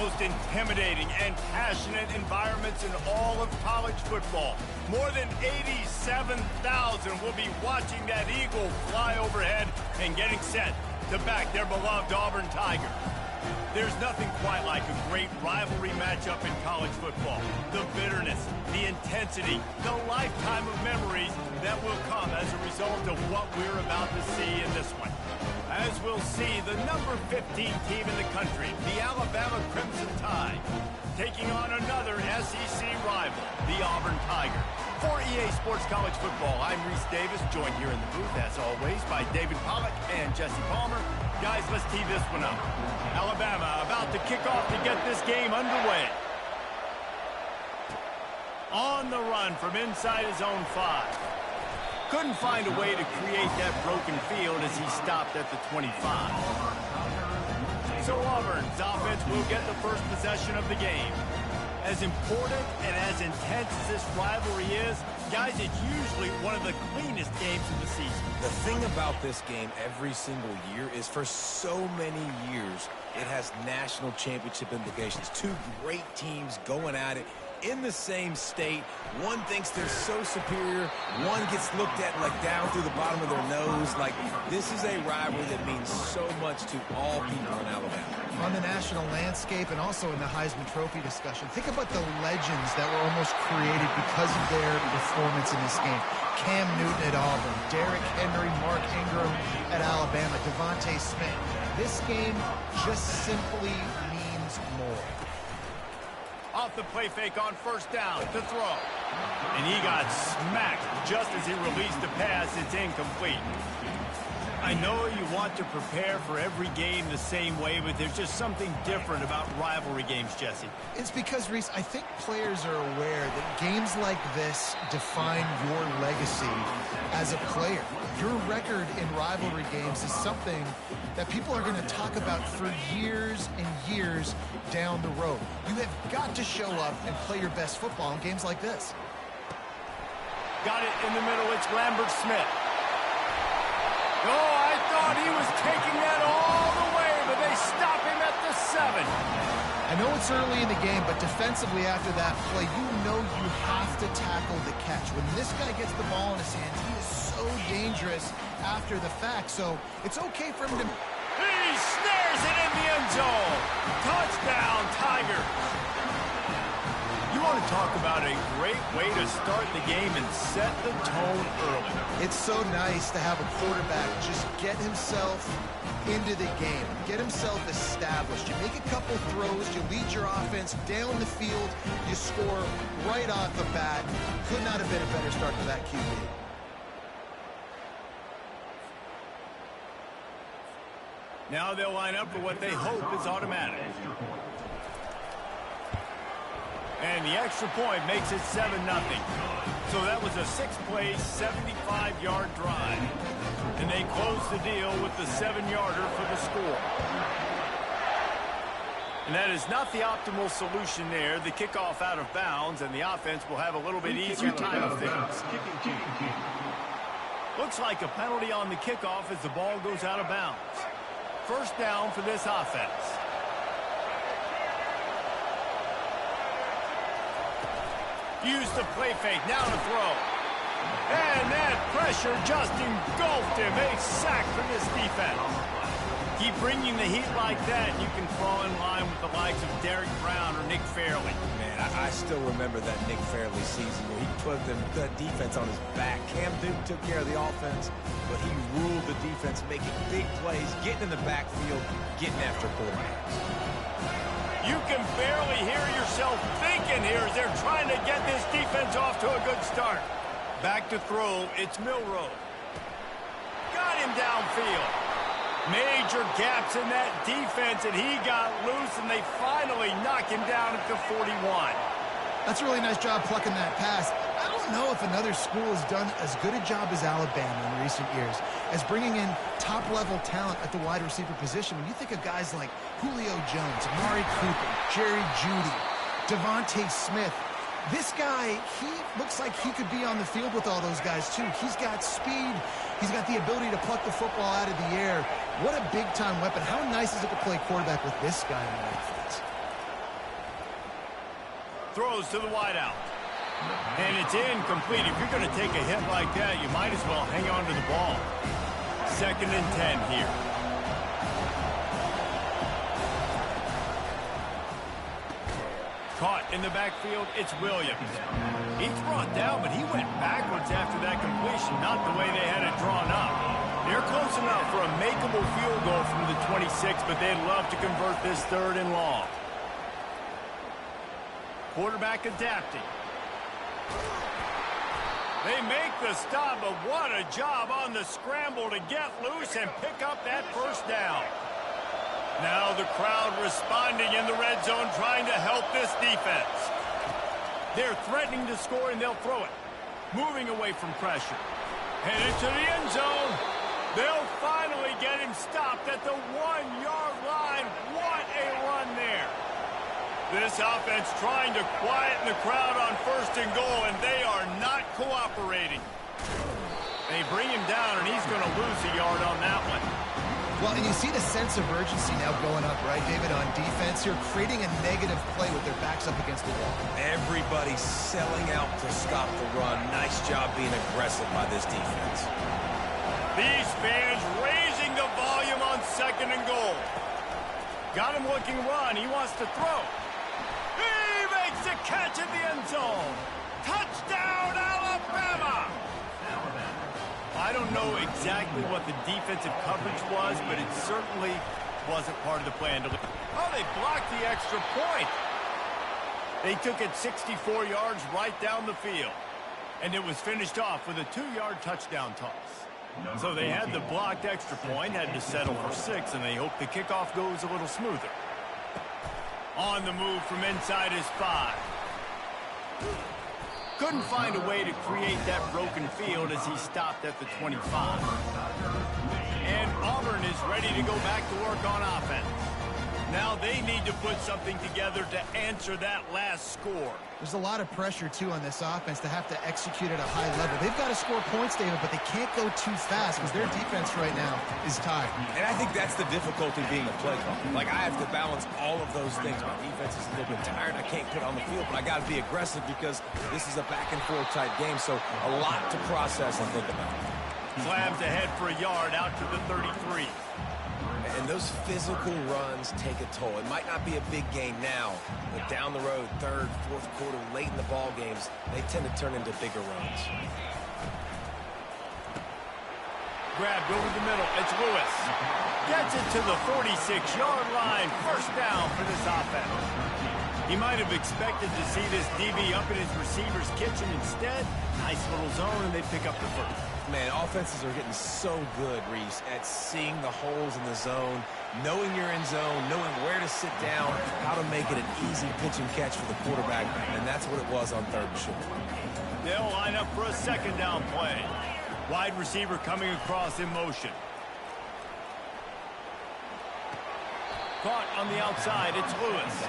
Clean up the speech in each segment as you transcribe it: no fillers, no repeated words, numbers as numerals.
most intimidating and passionate environments in all of college football. More than 87,000 will be watching that eagle fly overhead and getting set to back their beloved Auburn Tigers. There's nothing quite like a great rivalry matchup in college football. The bitterness, the intensity, the lifetime of memories that will come as a result of what we're about to see in this one. As we'll see, the number 15 team in the country, the Alabama Crimson Tide, taking on another SEC rival, the Auburn Tigers. For EA Sports College Football, I'm Reese Davis, joined here in the booth, as always, by David Pollack and Jesse Palmer. Guys, let's tee this one up. Alabama about to kick off to get this game underway. On the run from inside his own 5. Couldn't find a way to create that broken field as he stopped at the 25. So Auburn's offense will get the first possession of the game. As important and as intense as this rivalry is, guys, it's usually one of the cleanest games of the season. The thing about this game every single year is for so many years, it has national championship implications. Two great teams going at it in the same state. One thinks they're so superior. One gets looked at like down through the bottom of their nose. Like, this is a rivalry that means so much to all people in Alabama. On the national landscape and also in the Heisman Trophy discussion, think about the legends that were almost created because of their performance in this game. Cam Newton at Auburn, Derrick Henry, Mark Ingram at Alabama, Devontae Smith. This game just simply means more. Off the play fake on first down to throw. And he got smacked just as he released the pass. It's incomplete. I know you want to prepare for every game the same way, but there's just something different about rivalry games, Jesse. It's because, Reese, I think players are aware that games like this define your legacy as a player. Your record in rivalry games is something that people are going to talk about for years and years down the road. You have got to show up and play your best football in games like this. Got it in the middle. It's Lambert Smith. Oh, I thought he was taking that all the way, but they stop him at the 7. I know it's early in the game, but defensively after that play, you know you have to tackle the catch. When this guy gets the ball in his hands, he is so dangerous after the fact, so it's okay for him to... He snares it in the end zone. Touchdown, Tigers. You want to talk about a great way to start the game and set the tone early. It's so nice to have a quarterback just get himself into the game, get himself established. You make a couple throws, you lead your offense down the field, you score right off the bat. Could not have been a better start for that QB. Now they'll line up for what they hope is automatic. And the extra point makes it 7-0. So that was a 6-play, 75-yard drive. And they close the deal with the 7-yarder for the score. And that is not the optimal solution there. The kickoff out of bounds, and the offense will have a little bit easier time of things. Looks like a penalty on the kickoff as the ball goes out of bounds. First down for this offense. Use the play fake, now to throw. And that pressure just engulfed him. A sack for this defense. Keep bringing the heat like that, and you can fall in line with the likes of Derek Brown or Nick Fairley. Man, I still remember that Nick Fairley season where he put the defense on his back. Cam Newton took care of the offense, but he ruled the defense, making big plays, getting in the backfield, getting after quarterbacks. You can barely hear yourself thinking here as they're trying to get this defense off to a good start. Back to throw, it's Milroe. Got him downfield. Major gaps in that defense, and he got loose, and they finally knock him down at the 41. That's a really nice job plucking that pass. I don't know if another school has done as good a job as Alabama in recent years as bringing in top-level talent at the wide receiver position. When you think of guys like Julio Jones, Amari Cooper, Jerry Jeudy, Devontae Smith, this guy, he looks like he could be on the field with all those guys, too. He's got speed. He's got the ability to pluck the football out of the air. What a big-time weapon. How nice is it to play quarterback with this guy on the offense? throws to the wideout. And it's incomplete. If you're going to take a hit like that, you might as well hang on to the ball. 2nd and 10 here. Caught in the backfield, it's Williams. He's brought down, but he went backwards after that completion, not the way they had it drawn up. They're close enough for a makeable field goal from the 26, but they'd love to convert this 3rd and long. Quarterback adapting. They make the stop, but what a job on the scramble to get loose and pick up that 1st down. Now the crowd responding in the red zone, trying to help this defense. They're threatening to score, and they'll throw it. Moving away from pressure. Headed to the end zone. They'll finally get him stopped at the 1-yard line. What a run there. This offense trying to quieten the crowd on 1st and goal, and they are not cooperating. They bring him down, and he's going to lose a yard on that one. Well, and you see the sense of urgency now going up, right, David, on defense here, creating a negative play with their backs up against the wall. Everybody's selling out to stop the run. Nice job being aggressive by this defense. These fans raising the volume on 2nd and goal. Got him looking run. He wants to throw. He makes the catch in the end zone. Touchdown, Alabama! I don't know exactly what the defensive coverage was, but it certainly wasn't part of the plan. Oh, they blocked the extra point. They took it 64 yards right down the field. And it was finished off with a 2-yard touchdown toss. So they had the blocked extra point, had to settle for 6, and they hope the kickoff goes a little smoother. On the move from inside his 5. Couldn't find a way to create that broken field as he stopped at the 25. And Auburn is ready to go back to work on offense. Now they need to put something together to answer that last score. There's a lot of pressure, too, on this offense to have to execute at a high level. They've got to score points, David, but they can't go too fast because their defense right now is tired. And I think that's the difficulty being a play caller. Like, I have to balance all of those things. My defense is a little bit tired. I can't put on the field, but I got to be aggressive because this is a back-and-forth type game, so a lot to process and think about. Slams ahead for a yard out to the 33. And those physical runs take a toll. It might not be a big game now, but down the road, 3rd, 4th quarter, late in the ball games, they tend to turn into bigger runs. Grabbed over the middle. It's Lewis. Gets it to the 46-yard line. 1st down for this offense. He might have expected to see this DB up in his receiver's kitchen. Instead, nice little zone, and they pick up the 1st. Man, offenses are getting so good, Reese, at seeing the holes in the zone, knowing you're in zone, knowing where to sit down, how to make it an easy pitch and catch for the quarterback, and that's what it was on 3rd and short. They'll line up for a 2nd down play. Wide receiver coming across in motion. Caught on the outside, it's Lewis.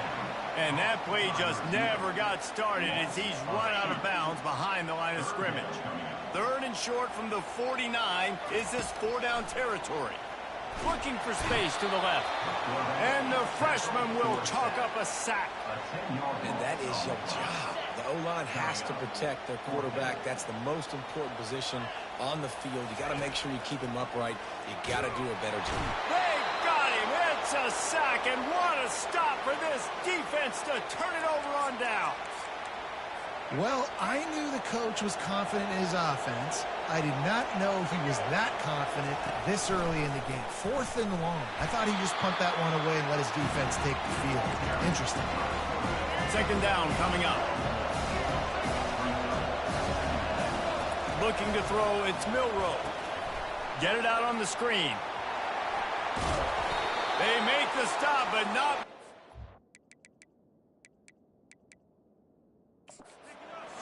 And that play just never got started as he's run out of bounds behind the line of scrimmage. 3rd and short from the 49. Is this 4-down territory? Looking for space to the left. And the freshman will chalk up a sack. And that is your job. The O-line has to protect their quarterback. That's the most important position on the field. You got to make sure you keep him upright. You got to do a better job. They got him. It's a sack, and what a stop for this defense to turn it over on down. Well, I knew the coach was confident in his offense. I did not know he was that confident this early in the game. 4th and long. I thought he'd just punt that one away and let his defense take the field. Interesting. 2nd down coming up. Looking to throw, it's Milroe. Get it out on the screen. They make the stop, but not.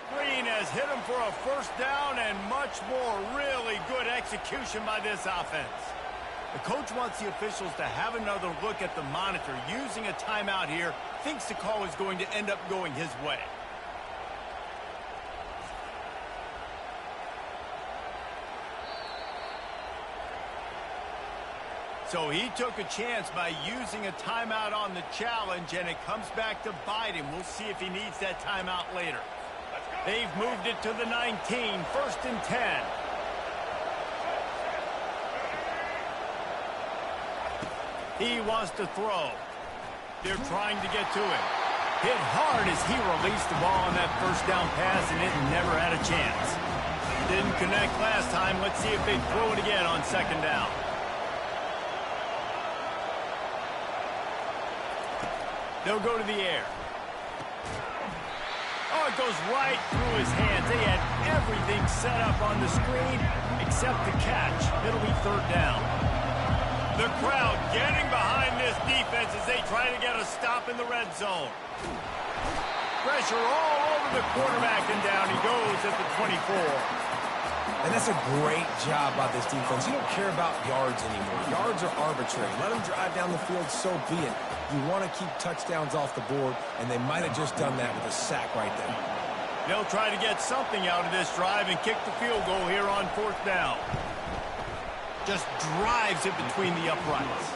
Screen has hit him for a 1st down and much more. Really good execution by this offense. The coach wants the officials to have another look at the monitor. Using a timeout here, thinks the call is going to end up going his way. So he took a chance by using a timeout on the challenge, and it comes back to bite him. We'll see if he needs that timeout later. They've moved it to the 19, 1st and 10. He wants to throw. They're trying to get to him. Hit hard as he released the ball on that first down pass, and it never had a chance. Didn't connect last time. Let's see if they throw it again on 2nd down. They'll go to the air. Oh, it goes right through his hands. They had everything set up on the screen except the catch. It'll be 3rd down. The crowd getting behind this defense as they try to get a stop in the red zone. Pressure all over the quarterback, and down he goes at the 24. And that's a great job by this defense. You don't care about yards anymore. Yards are arbitrary. Let them drive down the field, so be it. You want to keep touchdowns off the board, and they might have just done that with a sack right there. They'll try to get something out of this drive and kick the field goal here on 4th down. Just drives it between the uprights.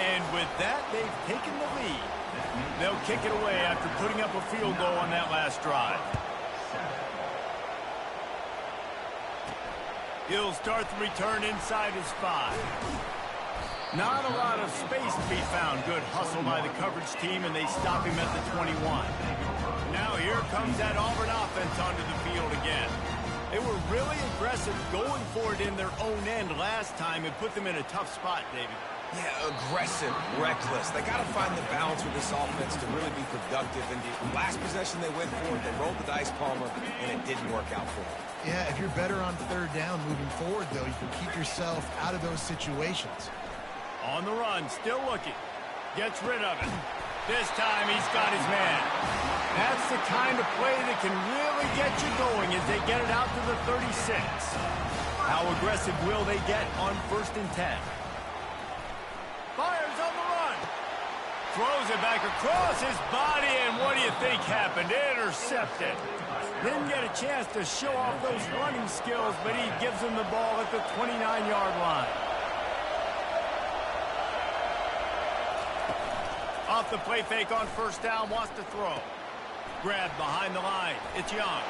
And with that, they've taken the lead. They'll kick it away after putting up a field goal on that last drive. He'll start the return inside his 5. Not a lot of space to be found. Good hustle by the coverage team, and they stop him at the 21. Now here comes that Auburn offense onto the field again. They were really aggressive going for it in their own end last time and put them in a tough spot, David. Yeah, aggressive, reckless. They got to find the balance with this offense to really be productive. And the last possession they went for it, they rolled the dice, Palmer, and it didn't work out for them. Yeah, if you're better on 3rd down moving forward, though, you can keep yourself out of those situations. On the run, still looking. Gets rid of it. This time he's got his man. That's the kind of play that can really get you going as they get it out to the 36. How aggressive will they get on 1st and 10? Fires on the run. Throws it back across his body, and what do you think happened? Intercepted. Didn't get a chance to show off those running skills, but he gives him the ball at the 29-yard line. Off the play fake on 1st down, wants to throw. Grabbed behind the line. It's Young.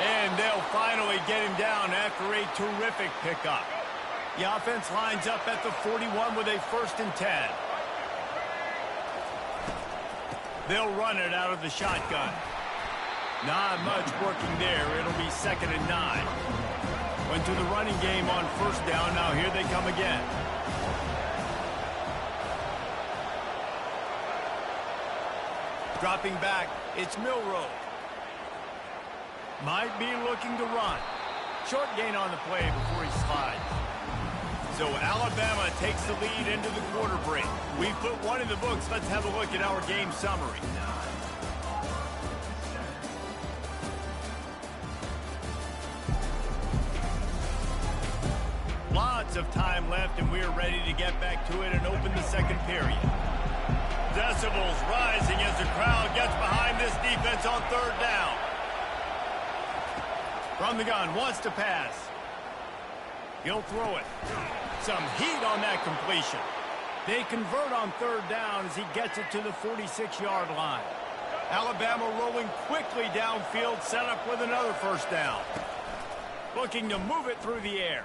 And they'll finally get him down after a terrific pickup. The offense lines up at the 41 with a 1st and 10. They'll run it out of the shotgun. Not much working there. It'll be 2nd and 9. Went to the running game on 1st down. Now here they come again. Dropping back, it's Milroe. Might be looking to run. Short gain on the play before he slides. So Alabama takes the lead into the quarter break. We put one in the books. Let's have a look at our game summary. Lots of time left, and we're ready to get back to it and open the 2nd period. Decibels rising as the crowd gets behind this defense on 3rd down. From the gun, wants to pass. He'll throw it. Some heat on that completion. They convert on 3rd down as he gets it to the 46-yard line. Alabama rolling quickly downfield, set up with another 1st down. Looking to move it through the air.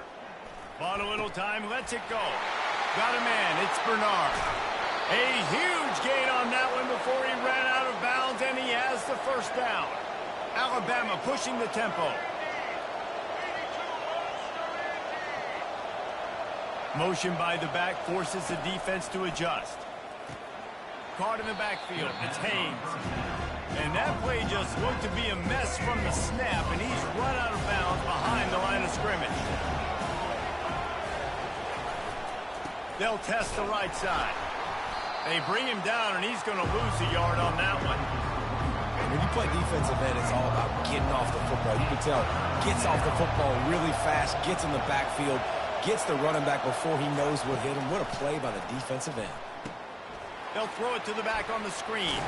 Bought a little time, lets it go. Got a man, it's Bernard. A huge gain on that one before he ran out of bounds, and he has the 1st down. Alabama pushing the tempo. Motion by the back forces the defense to adjust. Caught in the backfield, it's Haynes. And that play just looked to be a mess from the snap, and he's run out of bounds behind the line of scrimmage. They'll test the right side. They bring him down, and he's going to lose a yard on that one. When you play defensive end, it's all about getting off the football. You can tell, gets off the football really fast, gets in the backfield, gets the running back before he knows what hit him. What a play by the defensive end. They'll throw it to the back on the screen.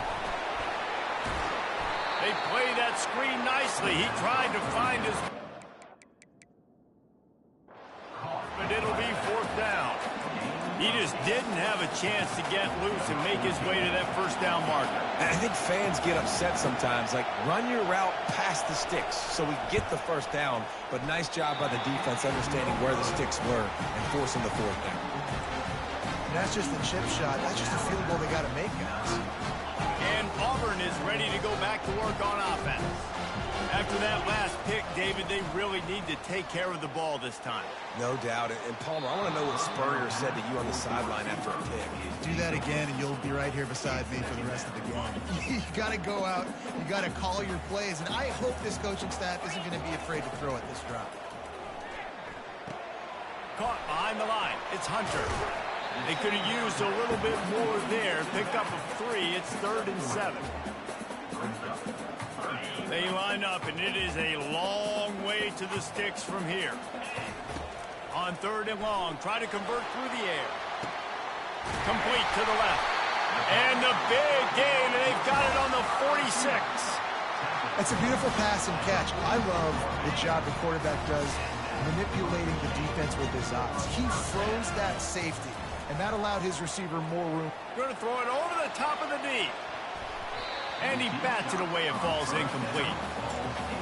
They play that screen nicely. He tried to find his... but it'll be 4th down. didn't have a chance to get loose and make his way to that first down marker. And I think fans get upset sometimes, like run your route past the sticks so we get the first down, but nice job by the defense understanding where the sticks were and forcing the fourth down. And that's just the chip shot. That's just a field goal they got to make, guys. And Auburn is ready to go back to work on offense. After that last pick, David, they really need to take care of the ball this time. No doubt. And Palmer, I want to know what Spurrier said to you on the sideline after a pick. Do that again, and you'll be right here beside me for the rest of the game. You got to go out. You got to call your plays. And I hope this coaching staff isn't going to be afraid to throw at this drop. Caught behind the line. It's Hunter. They could have used a little bit more there. Pick up a 3. It's 3rd and 7. They line up, and it is a long way to the sticks from here. On 3rd and long, try to convert through the air. Complete to the left. And the big gain, and they've got it on the 46. That's a beautiful pass and catch. I love the job the quarterback does manipulating the defense with his eyes. He froze that safety, and that allowed his receiver more room. Going to throw it over the top of the knee. And he bats it away. It falls incomplete.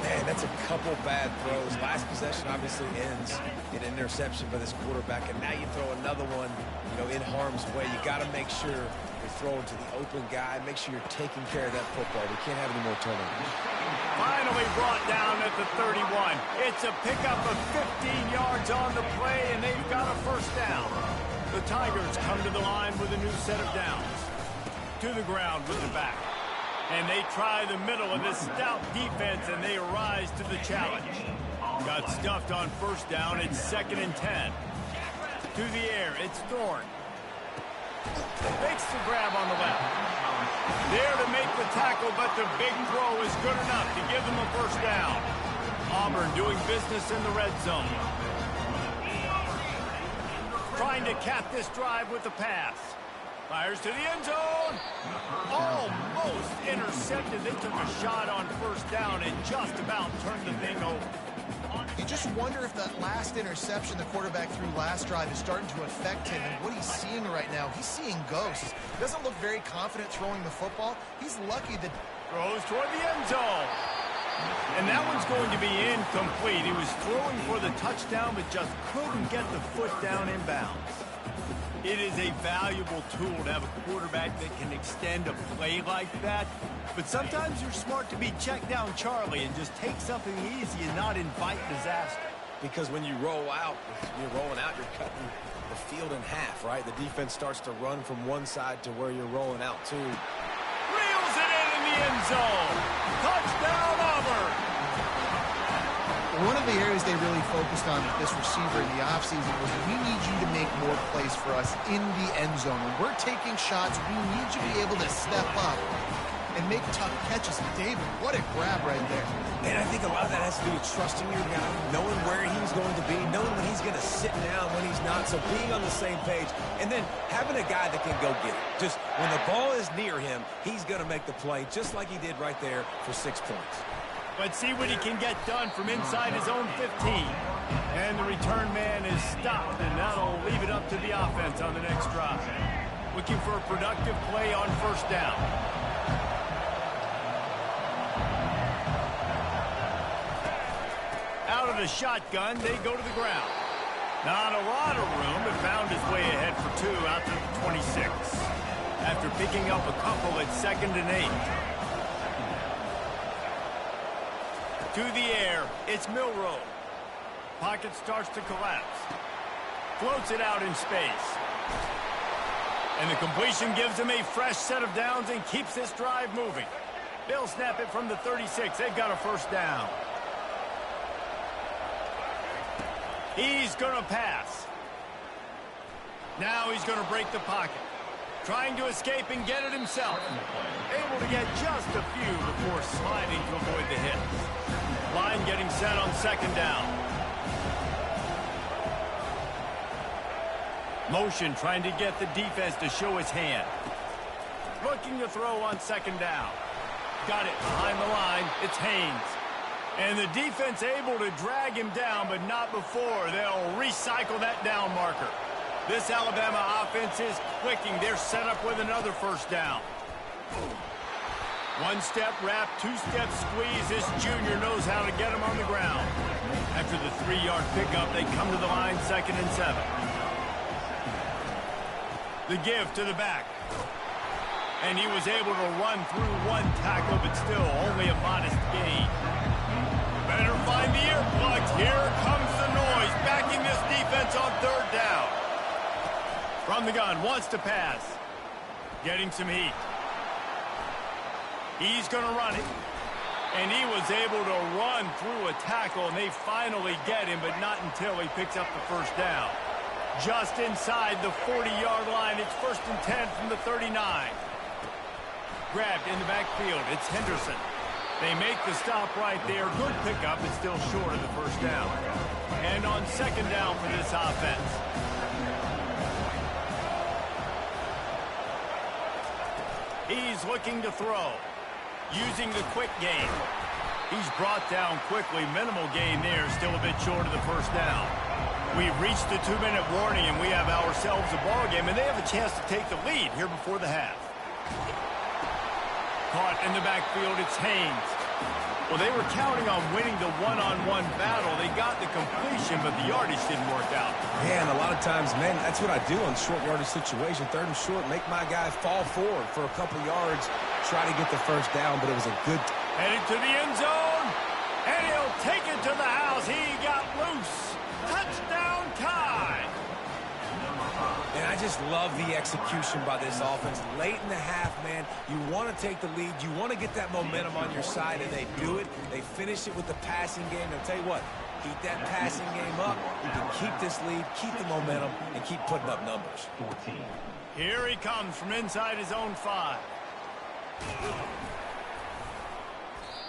Man, that's a couple bad throws. Last possession obviously ends in an interception by this quarterback, and now you throw another one, in harm's way. You got to make sure you're throwing to the open guy. Make sure you're taking care of that football. We can't have any more turnovers. Finally brought down at the 31. It's a pickup of 15 yards on the play, and they've got a first down. The Tigers come to the line with a new set of downs. To the ground with the back. And they try the middle of this stout defense, and they rise to the challenge. Got stuffed on first down. It's 2nd and 10. To the air, it's Thorne. Makes the grab on the left. There to make the tackle, but the big throw is good enough to give them a first down. Auburn doing business in the red zone. Trying to cap this drive with the pass. Fires to the end zone. Almost intercepted. They took a shot on first down and just about turned the thing over. You just wonder if that last interception the quarterback threw last drive is starting to affect him and what he's seeing right now. He's seeing ghosts. Doesn't look very confident throwing the football. He's lucky that throws toward the end zone. And that one's going to be incomplete. He was throwing for the touchdown, but just couldn't get the foot down in bounds. It is a valuable tool to have a quarterback that can extend a play like that. But sometimes you're smart to be check down Charlie and just take something easy and not invite disaster. Because when you roll out, you're cutting the field in half, right? The defense starts to run from one side to where you're rolling out to. Reels it in the end zone. Touchdown, Auburn. One of the areas they really focused on with this receiver in the offseason was we need you to make more plays for us in the end zone. When we're taking shots, we need you to be able to step up and make tough catches. David, what a grab right there. And I think a lot of that has to do with trusting your guy, knowing where he's going to be, knowing when he's going to sit down, when he's not, so being on the same page, and then having a guy that can go get it. Just when the ball is near him, he's going to make the play, just like he did right there for 6 points. Let's see what he can get done from inside his own 15. And the return man is stopped, and that'll leave it up to the offense on the next drive. Looking for a productive play on first down. Out of the shotgun, they go to the ground. Not a lot of room, but found his way ahead for 2 out to the 26. After picking up a couple at 2nd and 8. To the air, it's Milroe. Pocket starts to collapse. Floats it out in space. And the completion gives him a fresh set of downs and keeps this drive moving. They'll snap it from the 36. They've got a first down. He's going to pass. Now he's going to break the pocket. Trying to escape and get it himself. Able to get just a few before sliding to avoid the hits. Line getting set on 2nd down. Motion trying to get the defense to show his hand. Looking to throw on 2nd down. Got it behind the line. It's Haynes. And the defense able to drag him down, but not before. They'll recycle that down marker. This Alabama offense is clicking. They're set up with another first down. One-step wrap, two-step squeeze. This junior knows how to get him on the ground. After the 3-yard pickup, they come to the line, 2nd and 7. The give to the back. And he was able to run through one tackle, but still only a modest gain. Better find the earplugs. Here comes the noise, backing this defense on 3rd down. From the gun, wants to pass. Getting some heat. He's going to run it. And he was able to run through a tackle, and they finally get him, but not until he picks up the first down. Just inside the 40-yard line, it's 1st and 10 from the 39. Grabbed in the backfield, it's Henderson. They make the stop right there. Good pickup, but still short of the first down. And on 2nd down for this offense. He's looking to throw. Using the quick game. He's brought down quickly. Minimal gain there. Still a bit short of the first down. We've reached the 2-minute warning, and we have ourselves a ball game, and they have a chance to take the lead here before the half. Caught in the backfield, it's Haynes. Well, they were counting on winning the one-on-one battle. They got the completion, but the yardage didn't work out. Yeah, and a lot of times, man, that's what I do on short yardage situation. 3rd and short, make my guy fall forward for a couple yards, try to get the first down, but it was a good... Headed to the end zone, and he'll take it to the house. He got loose. Touchdown tie. And I just love the execution by this offense. Late in the half, man, you want to take the lead. You want to get that momentum on your side, and they do it. They finish it with the passing game. I'll tell you what, keep that passing game up. You can keep this lead, keep the momentum, and keep putting up numbers. Here he comes from inside his own 5.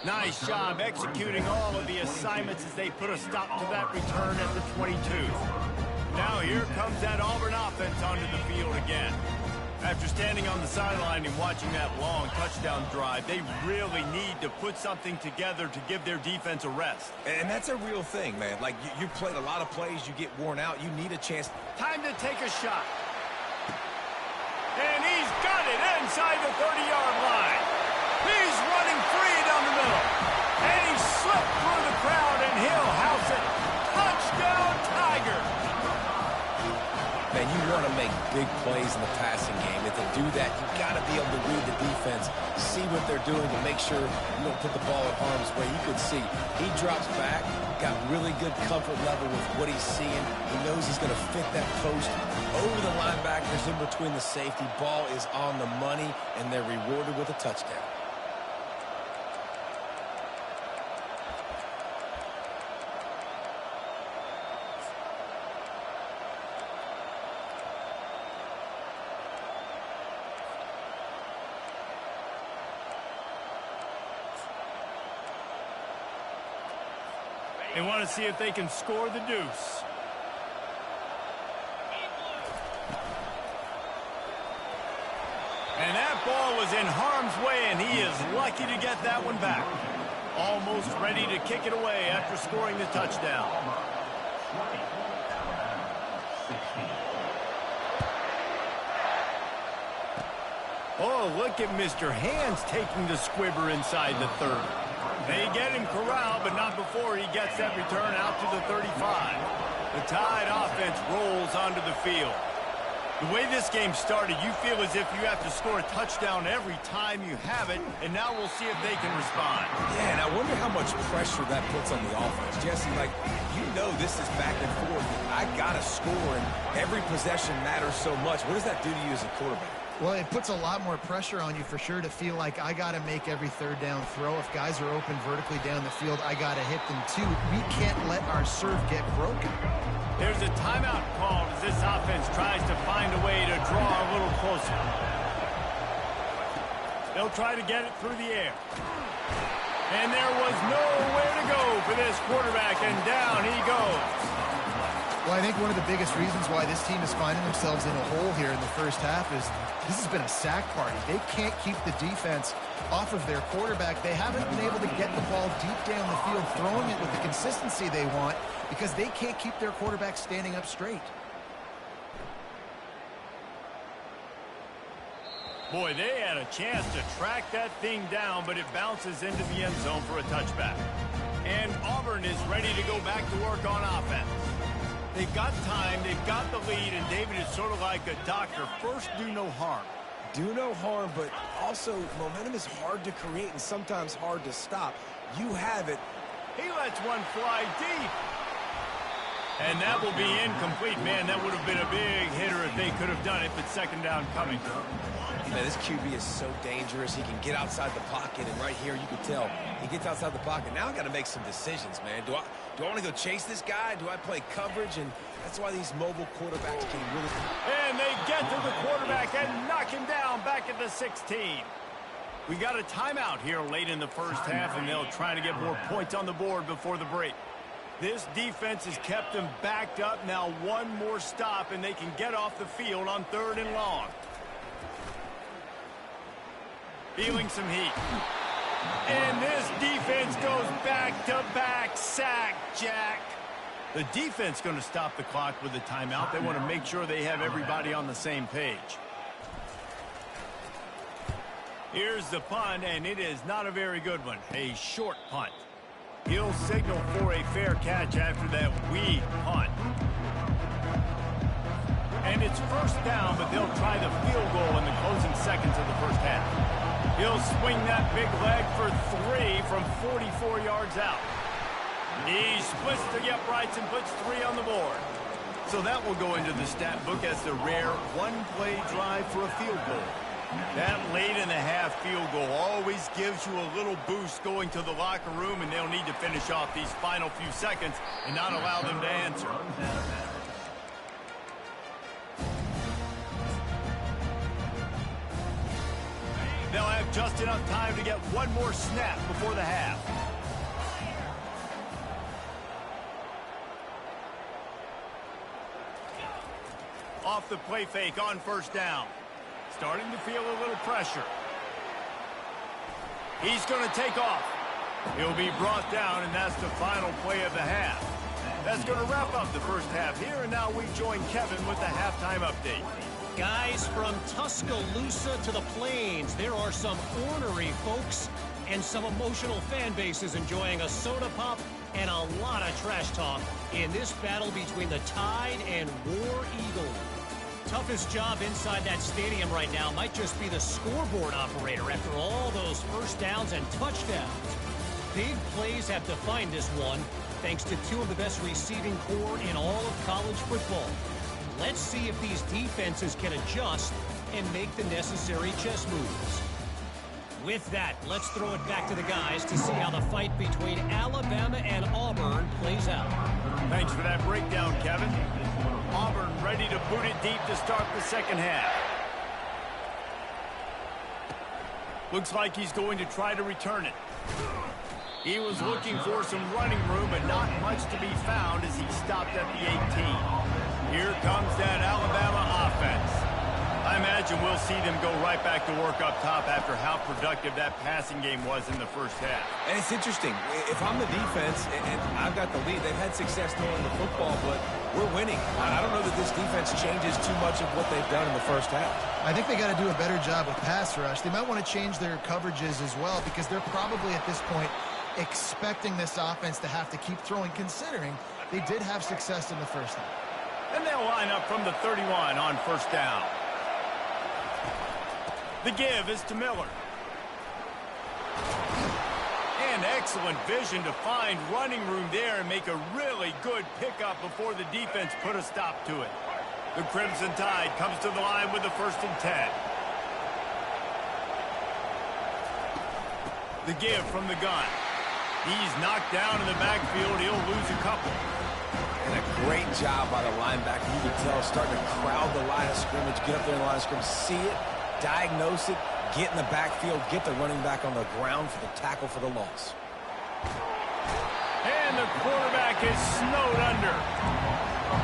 Nice job executing all of the assignments as they put a stop to that return at the 22. Now here comes that Auburn offense onto the field again. After standing on the sideline and watching that long touchdown drive, they really need to put something together to give their defense a rest. And that's a real thing, man. Like, you played a lot of plays, you get worn out, you need a chance. Time to take a shot. And he's got it inside the 30-yard line. He's running free down the middle. And he slipped through the crowd, and he'll house it. Touchdown, Tiger. Man, you want to make big plays in the passing game. And to do that, you got to be able to read the defense, see what they're doing to make sure you don't put the ball in harm's way. You can see he drops back, got really good comfort level with what he's seeing. He knows he's going to fit that post over the linebackers in between the safety. Ball is on the money, and they're rewarded with a touchdown. They want to see if they can score the deuce. And that ball was in harm's way, and he is lucky to get that one back. Almost ready to kick it away after scoring the touchdown. Oh, look at Mr. Hands taking the squibber inside the 30. They get him corralled, but not before he gets that return out to the 35. The Tide offense rolls onto the field. The way this game started, you feel as if you have to score a touchdown every time you have it, and now we'll see if they can respond. Yeah, and I wonder how much pressure that puts on the offense. Jesse, like, you know this is back and forth. I got to score, and every possession matters so much. What does that do to you as a quarterback? Well, it puts a lot more pressure on you for sure to feel like I got to make every 3rd down throw. If guys are open vertically down the field, I got to hit them too. We can't let our serve get broken. There's a timeout called as this offense tries to find a way to draw a little closer. They'll try to get it through the air. And there was nowhere to go for this quarterback, and down he goes. Well, I think one of the biggest reasons why this team is finding themselves in a hole here in the first half is this has been a sack party. They can't keep the defense off of their quarterback. They haven't been able to get the ball deep down the field, throwing it with the consistency they want because they can't keep their quarterback standing up straight. Boy, they had a chance to track that thing down, but it bounces into the end zone for a touchback. And Auburn is ready to go back to work on offense. They've got time, they've got the lead, and David is sort of like a doctor. First, do no harm. Do no harm, but also momentum is hard to create and sometimes hard to stop. You have it. He lets one fly deep. And that will be incomplete. Man, that would have been a big hitter if they could have done it, but second down coming. Man, this QB is so dangerous. He can get outside the pocket, and right here you can tell he gets outside the pocket. Now I got to make some decisions, man. Do I want to go chase this guy? Do I play coverage? And that's why these mobile quarterbacks can really... And they get to the quarterback and knock him down back at the 16. We got a timeout here late in the first half, and they'll try to get more points on the board before the break. This defense has kept them backed up. Now one more stop, and they can get off the field on 3rd and long. Feeling some heat. And this defense goes back-to-back sack, Jack. The defense going to stop the clock with a timeout. They want to make sure they have everybody on the same page. Here's the punt, and it is not a very good one. A short punt. He'll signal for a fair catch after that weak punt. And it's first down, but they'll try the field goal in the closing seconds of the first half. He'll swing that big leg for 3 from 44 yards out. He splits the uprights and puts 3 on the board. So that will go into the stat book as the rare one-play drive for a field goal. That late-in-the-half field goal always gives you a little boost going to the locker room, and they'll need to finish off these final few seconds and not allow them to answer. They'll have just enough time to get one more snap before the half. Off the play fake on first down. Starting to feel a little pressure. He's going to take off. He'll be brought down, and that's the final play of the half. That's going to wrap up the first half here, and now we join Kevin with the halftime update. Guys, from Tuscaloosa to the Plains, there are some ornery folks and some emotional fan bases enjoying a soda pop and a lot of trash talk in this battle between the Tide and War Eagle. Toughest job inside that stadium right now might just be the scoreboard operator after all those first downs and touchdowns. Big plays have defined this one, thanks to 2 of the best receiving corps in all of college football. Let's see if these defenses can adjust and make the necessary chess moves. With that, let's throw it back to the guys to see how the fight between Alabama and Auburn plays out. Thanks for that breakdown, Kevin. Auburn ready to boot it deep to start the second half. Looks like he's going to try to return it. He was looking for some running room, but not much to be found as he stopped at the 18. Here comes that Alabama offense. I imagine we'll see them go right back to work up top after how productive that passing game was in the first half. And it's interesting. If I'm the defense and I've got the lead, they've had success throwing the football, but we're winning. I don't know that this defense changes too much of what they've done in the first half. I think they got to do a better job with pass rush. They might want to change their coverages as well, because they're probably at this point expecting this offense to have to keep throwing, considering they did have success in the first half. And they'll line up from the 31 on first down. The give is to Miller. And excellent vision to find running room there and make a really good pickup before the defense put a stop to it. The Crimson Tide comes to the line with the 1st and 10. The give from the gun. He's knocked down in the backfield. He'll lose a couple. And a great job by the linebacker. You can tell, starting to crowd the line of scrimmage, get up there in the line of scrimmage, see it, diagnose it, get in the backfield, get the running back on the ground for the tackle for the loss. And the quarterback is snowed under.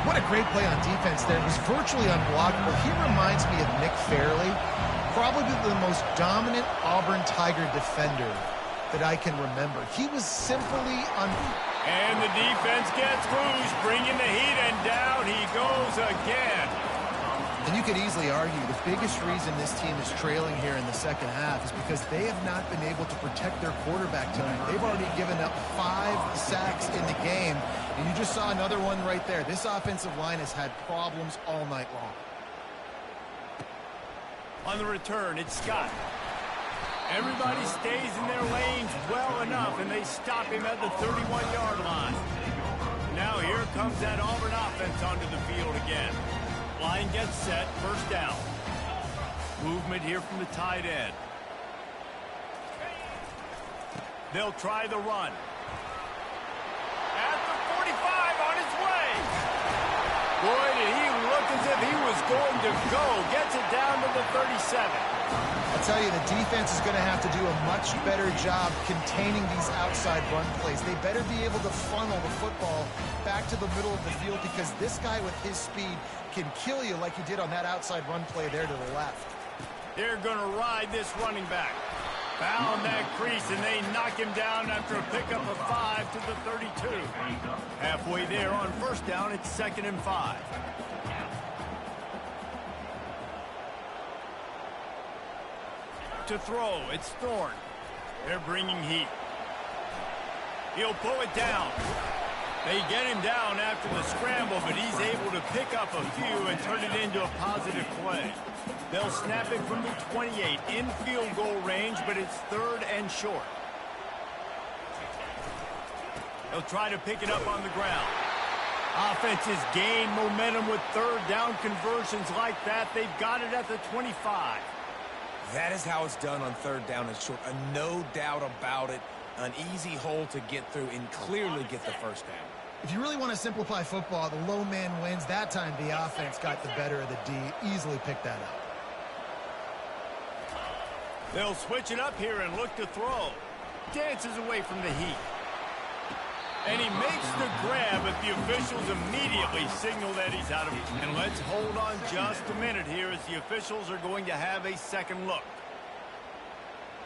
What a great play on defense there. It was virtually unblockable. He reminds me of Nick Fairley, probably the most dominant Auburn Tiger defender that I can remember. He was simply And the defense gets loose, bringing the heat, and down he goes again. And you could easily argue the biggest reason this team is trailing here in the second half is because they have not been able to protect their quarterback tonight. They've already given up 5 sacks in the game, and you just saw another one right there. This offensive line has had problems all night long. On the return, it's Scott. Everybody stays in their lanes well enough, and they stop him at the 31-yard line. Now here comes that Auburn offense onto the field again. Line gets set, first down. Movement here from the tight end. They'll try the run. At the 45, on his way. Boy, did he look as if he was going to go. Gets it down to the 37. I'll tell you, the defense is going to have to do a much better job containing these outside run plays. They better be able to funnel the football back to the middle of the field because this guy with his speed can kill you like he did on that outside run play there to the left. They're going to ride this running back. Found that crease, and they knock him down after a pickup of 5 to the 32. Halfway there on first down, it's 2nd and 5. To throw, it's Thorne. They're bringing heat. He'll pull it down. They get him down after the scramble, but he's able to pick up a few and turn it into a positive play. They'll snap it from the 28 in field goal range, but it's 3rd and short. They'll try to pick it up on the ground. Offenses gain momentum with 3rd down conversions like that. They've got it at the 25. That is how it's done on 3rd down and short. No doubt about it. An easy hole to get through and clearly get the first down. If you really want to simplify football, the low man wins. That time the offense got the better of the D. Easily picked that up. They'll switch it up here and look to throw. Dances away from the heat. And he makes the grab, but the officials immediately signal that he's out of it. And let's hold on just a minute here as the officials are going to have a second look.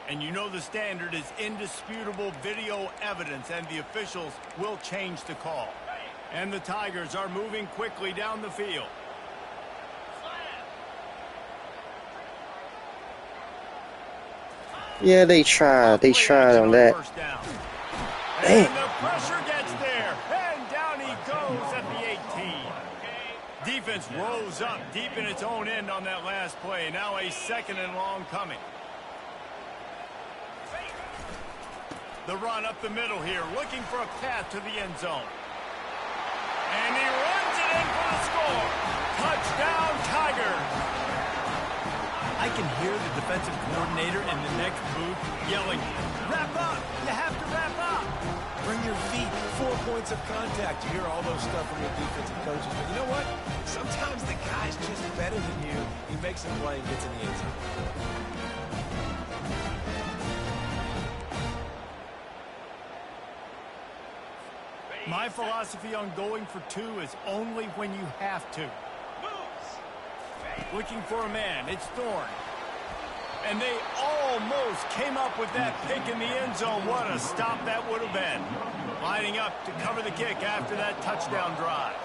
And you know the standard is indisputable video evidence, and the officials will change the call. And the Tigers are moving quickly down the field. Yeah, they tried on that. And the pressure gets there, and down he goes at the 18. Defense rose up deep in its own end on that last play. Now a 2nd and long coming. The run up the middle here, looking for a path to the end zone. And he runs it in for the score. Touchdown, Tigers. I can hear the defensive coordinator in the next booth yelling, "Wrap up! You have to wrap up!" Bring your feet, 4 points of contact. You hear all those stuff from your defensive coaches. But you know what? Sometimes the guy's just better than you. He makes a play and gets in the end zone. My philosophy on going for 2 is only when you have to. Looking for a man, it's Thorne. And they almost came up with that pick in the end zone. What a stop that would have been. Lining up to cover the kick after that touchdown drive.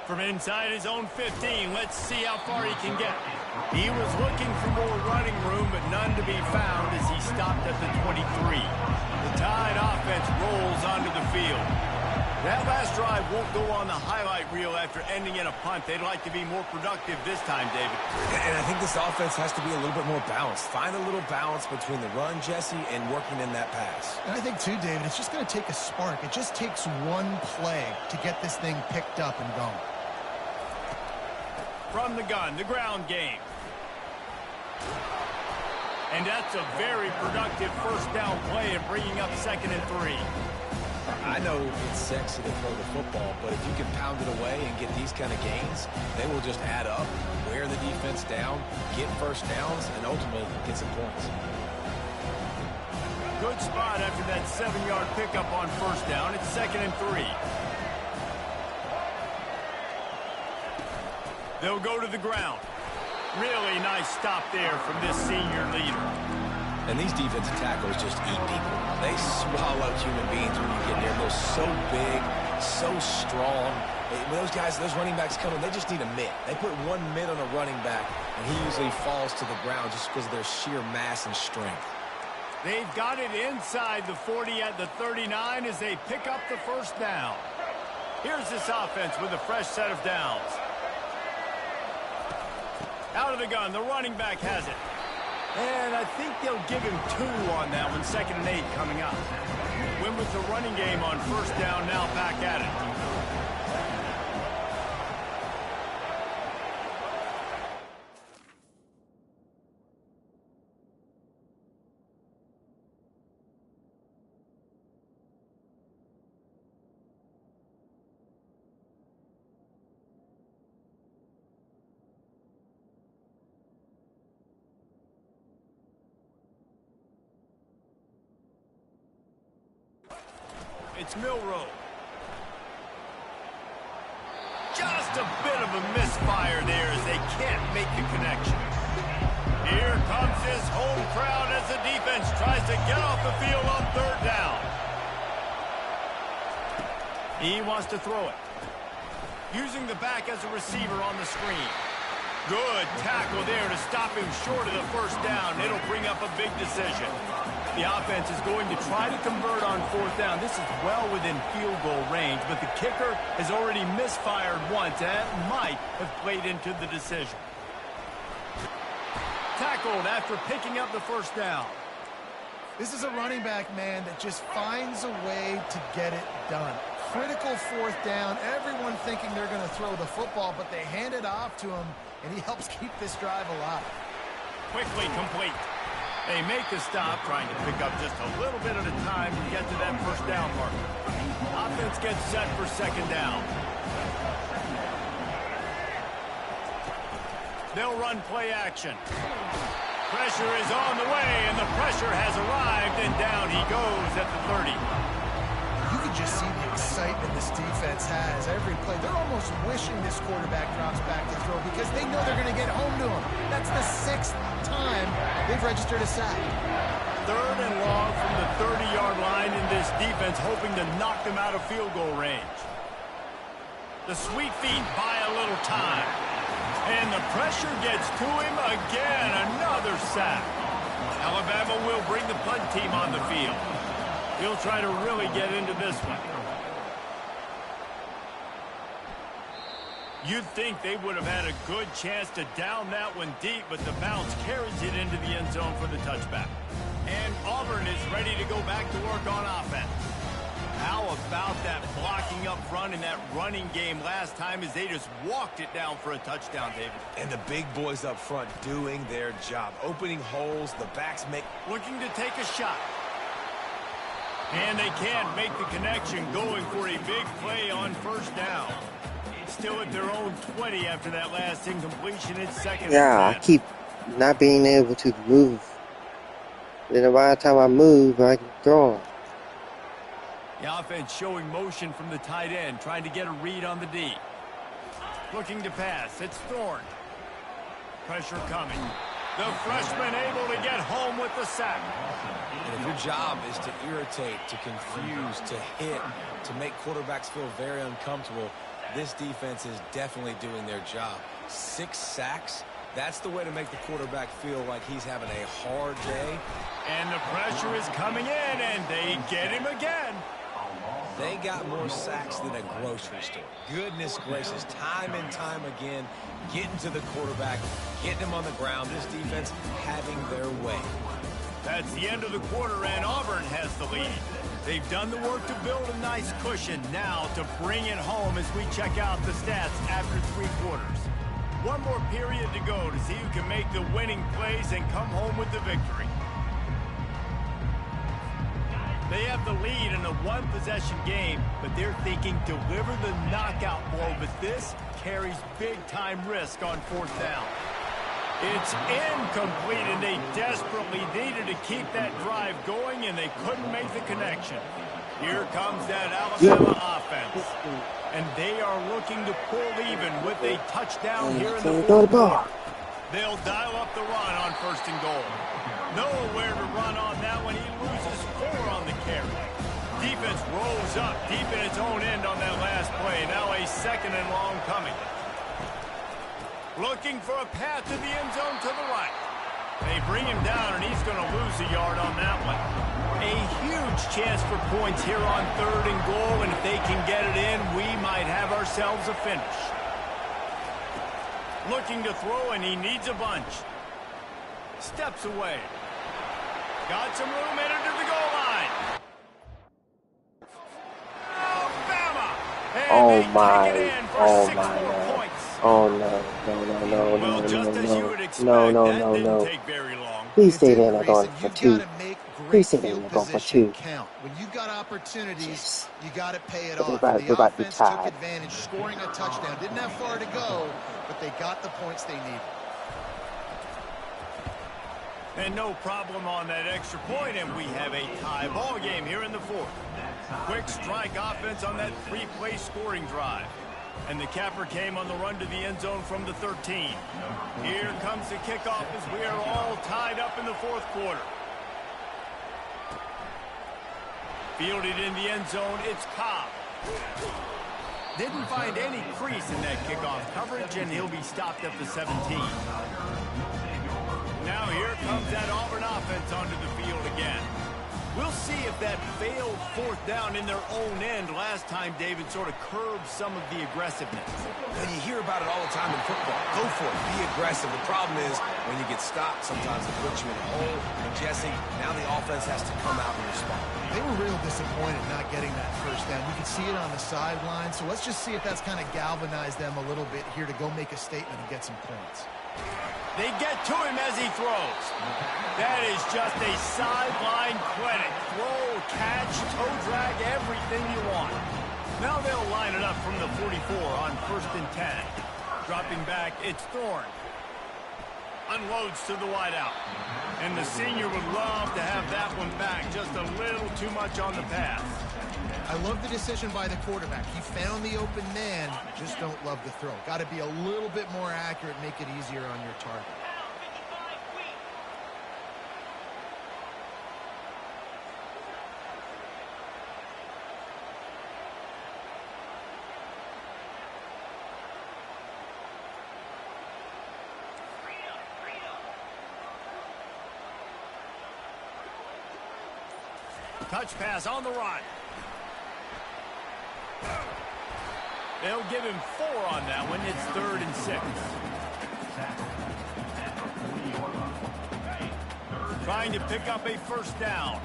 From inside his own 15, let's see how far he can get. He was looking for more running room, but none to be found as he stopped at the 23. The Tide offense rolls onto the field. That last drive won't go on the highlight reel after ending in a punt. They'd like to be more productive this time, David. And I think this offense has to be a little bit more balanced. Find a little balance between the run, Jesse, and working in that pass. And I think, too, David, it's just going to take a spark. It just takes one play to get this thing picked up and going. From the gun, the ground game. And that's a very productive first down play and bringing up 2nd and 3. I know it's sexy to throw the football, but if you can pound it away and get these kind of gains, they will just add up, wear the defense down, get first downs, and ultimately get some points. Good spot after that 7-yard pickup on first down. It's 2nd and 3. They'll go to the ground. Really nice stop there from this senior leader. And these defensive tackles just eat people. They swallow human beings when you get near them. They're so big, so strong. When those guys, those running backs come in, they just need a mitt. They put one mitt on a running back, and he usually falls to the ground just because of their sheer mass and strength. They've got it inside the 40 at the 39 as they pick up the first down. Here's this offense with a fresh set of downs. Out of the gun, the running back has it. And I think they'll give him 2 on that one, 2nd and 8 coming up. Win with the running game on first down, now back at it. It's Milrow. Just a bit of a misfire there as they can't make the connection. Here comes his home crowd as the defense tries to get off the field on 3rd down. He wants to throw it. Using the back as a receiver on the screen. Good tackle there to stop him short of the first down. It'll bring up a big decision. The offense is going to try to convert on 4th down. This is well within field goal range, but the kicker has already misfired once, and that might have played into the decision. Tackled after picking up the first down. This is a running back, man, that just finds a way to get it done. Critical 4th down. Everyone thinking they're going to throw the football, but they hand it off to him, and he helps keep this drive alive. Quickly complete. They make the stop, trying to pick up just a little bit at a time to get to that first down mark. Offense gets set for 2nd down. They'll run play action. Pressure is on the way, and the pressure has arrived, and down he goes at the 30. You can just see the excitement this defense has every play. They're almost wishing this quarterback drops back to throw because they know they're going to get home to him. That's the 6th time they've registered a sack. 3rd and long from the 30-yard line in this defense, hoping to knock them out of field goal range. The sweet feet buy a little time. And the pressure gets to him again. Another sack. Alabama will bring the punt team on the field. He'll try to really get into this one. You'd think they would have had a good chance to down that one deep, but the bounce carries it into the end zone for the touchback. And Auburn is ready to go back to work on offense. How about that blocking up front in that running game last time as they just walked it down for a touchdown, David? And the big boys up front doing their job. Opening holes, the backs make... Looking to take a shot. And they can't make the connection, going for a big play on first down. Still at their own 20 after that last incompletion. It's 2nd and 10. Yeah, I keep not being able to move. Then by the time I move, I can throw it. The offense showing motion from the tight end, trying to get a read on the D. Looking to pass. It's Thorne. Pressure coming. The freshman able to get home with the sack. And if your job is to irritate, to confuse, to hit, to make quarterbacks feel very uncomfortable, this defense is definitely doing their job. 6 sacks, that's the way to make the quarterback feel like he's having a hard day. And the pressure is coming in, and they get him again. They got more sacks than a grocery store. Goodness gracious, time and time again, getting to the quarterback, getting him on the ground. This defense having their way. That's the end of the quarter, and Auburn has the lead. They've done the work to build a nice cushion. Now to bring it home as we check out the stats after 3 quarters. One more period to go to see who can make the winning plays and come home with the victory. They have the lead in a 1-possession game, but they're thinking deliver the knockout blow, but this carries big-time risk on 4th down. It's incomplete, and they desperately needed to keep that drive going, and they couldn't make the connection. Here comes that Alabama offense, and they are looking to pull even with a touchdown here in the 4th quarter. They'll dial up the run on 1st and goal. Nowhere to run on that one. He loses 4 on the carry. Defense rolls up deep in its own end on that last play. Now a 2nd and long coming. Looking for a path to the end zone to the right. They bring him down, and he's going to lose a yard on that one. A huge chance for points here on 3rd and goal, and if they can get it in, we might have ourselves a finish. Looking to throw, and he needs a bunch. Steps away. Got some room headed to the goal line. Alabama! And Oh they my, take it in for oh 6 my, more no. points. Oh no, no, no, no, Well, no, just no, as you would no, expect, no, no, that no, didn't no. take very long. Please stay It there didn't, and go Reese, for and 2. you've got to make Please great stay there field and go for position 2. count. When you've got opportunities, Yes. you got to pay it But off. we're And the about to be offense took tied. advantage, scoring a touchdown. Didn't have far to go, but they got the points they needed. And no problem on that extra point, and we have a tie ball game here in the 4th. Quick strike offense on that 3-play scoring drive. And the capper came on the run to the end zone from the 13. Here comes the kickoff as we are all tied up in the 4th quarter. Fielded in the end zone, it's Cobb. Didn't find any crease in that kickoff coverage, and he'll be stopped at the 17. Now here comes that Auburn offense onto the field again. We'll see if that failed 4th down in their own end last time, David, sort of curbed some of the aggressiveness. And you hear about it all the time in football. Go for it. Be aggressive. The problem is when you get stopped, sometimes it puts you in a hole. And Jesse, now the offense has to come out and respond. They were real disappointed not getting that 1st down. We could see it on the sideline. So let's just see if that's kind of galvanized them a little bit here to go make a statement and get some points. They get to him as he throws. That is just a sideline clinic. Throw, catch, toe drag, everything you want. Now they'll line it up from the 44 on 1st and 10. Dropping back, it's Thorne. Unloads to the wideout. And the senior would love to have that one back. Just a little too much on the pass. I love the decision by the quarterback. He found the open man, just don't love the throw. Got to be a little bit more accurate, make it easier on your target. Touch pass on the run. They'll give him 4 on that one. It's 3rd and 6. Trying to pick up a 1st down.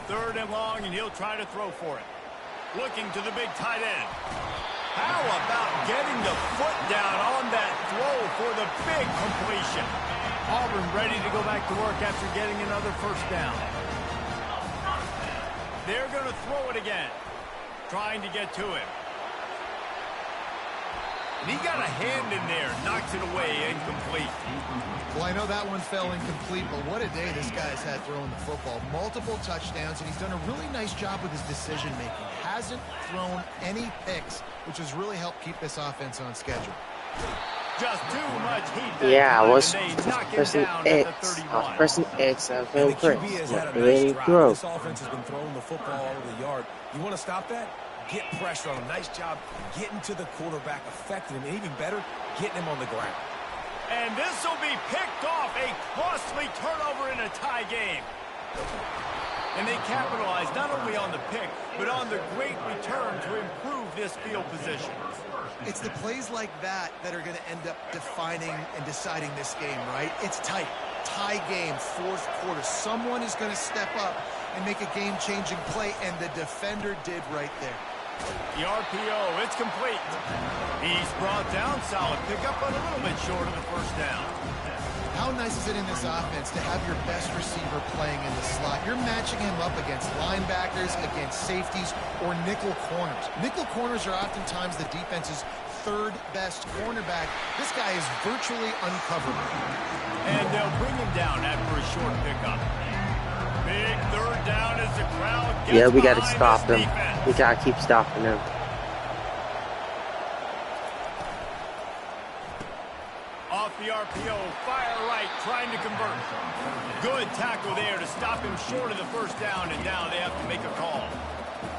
3rd and long, and he'll try to throw for it. Looking to the big tight end. How about getting the foot down on that throw for the big completion? Auburn ready to go back to work after getting another 1st down. They're going to throw it again. Trying to get to him. And he got a hand in there. Knocks it away. Incomplete. Well, I know that one fell incomplete, but what a day this guy's had throwing the football. Multiple touchdowns, and he's done a really nice job with his decision-making. Hasn't thrown any picks, which has really helped keep this offense on schedule. Just too much heat. Yeah, I was pressing X. I was pressing X. I And felt the QB pressed. has had a It nice didn't drive. throw. This offense has been throwing the football all over the yard. You want to stop that? Get pressure on him. Nice job getting to the quarterback, affecting him, and even better, getting him on the ground. And this will be picked off. A costly turnover in a tie game. And they capitalized not only on the pick, but on the great return to improve this field position. It's the plays like that that are going to end up defining and deciding this game, right? It's tight. Tie game, 4th quarter. Someone is going to step up and make a game-changing play, and the defender did right there. The RPO, it's complete. He's brought down. Solid pickup, but a little bit short of the 1st down. How nice is it in this offense to have your best receiver playing in the slot? You're matching him up against linebackers, against safeties, or nickel corners. Nickel corners are oftentimes the defense's 3rd best cornerback. This guy is virtually uncoverable. And they'll bring him down after a short pickup. Big 3rd down as the crowd gets Yeah, we got to behind stop this them. defense. We got to keep stopping them. Off the RPO. Fire right, trying to convert. Good tackle there to stop him short of the first down, and now they have to make a call.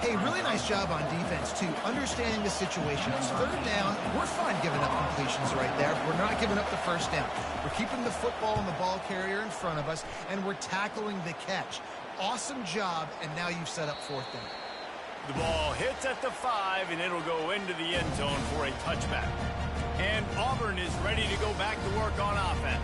Hey, really nice job on defense, too, understanding the situation. It's third down. We're fine giving up completions right there. We're not giving up the first down. We're keeping the football and the ball carrier in front of us, and we're tackling the catch. Awesome job, and now you've set up fourth down. The ball hits at the 5, and it'll go into the end zone for a touchback. And Auburn is ready to go back to work on offense.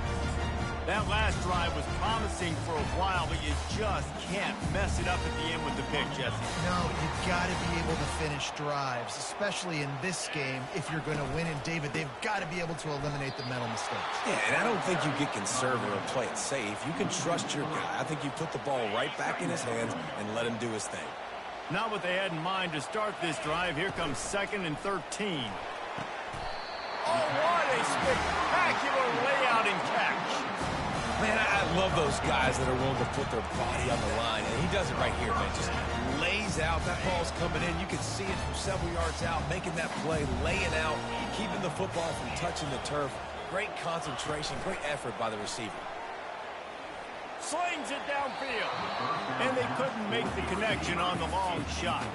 That last drive was promising for a while, but you just can't mess it up at the end with the pick, Jesse. No, you've got to be able to finish drives, especially in this game. If you're going to win, and David, they've got to be able to eliminate the mental mistakes. Yeah, and I don't think you get conservative and play it safe. You can trust your guy. I think you put the ball right back in his hands and let him do his thing. Not what they had in mind to start this drive. Here comes 2nd and 13. Oh, what a spectacular layout and catch. Man, I love those guys that are willing to put their body on the line, and he does it right here, man. Just lays out. That ball's coming in. You can see it from several yards out, making that play, laying out, keeping the football from touching the turf. Great concentration, great effort by the receiver. Slings it downfield. And they couldn't make the connection on the long shot.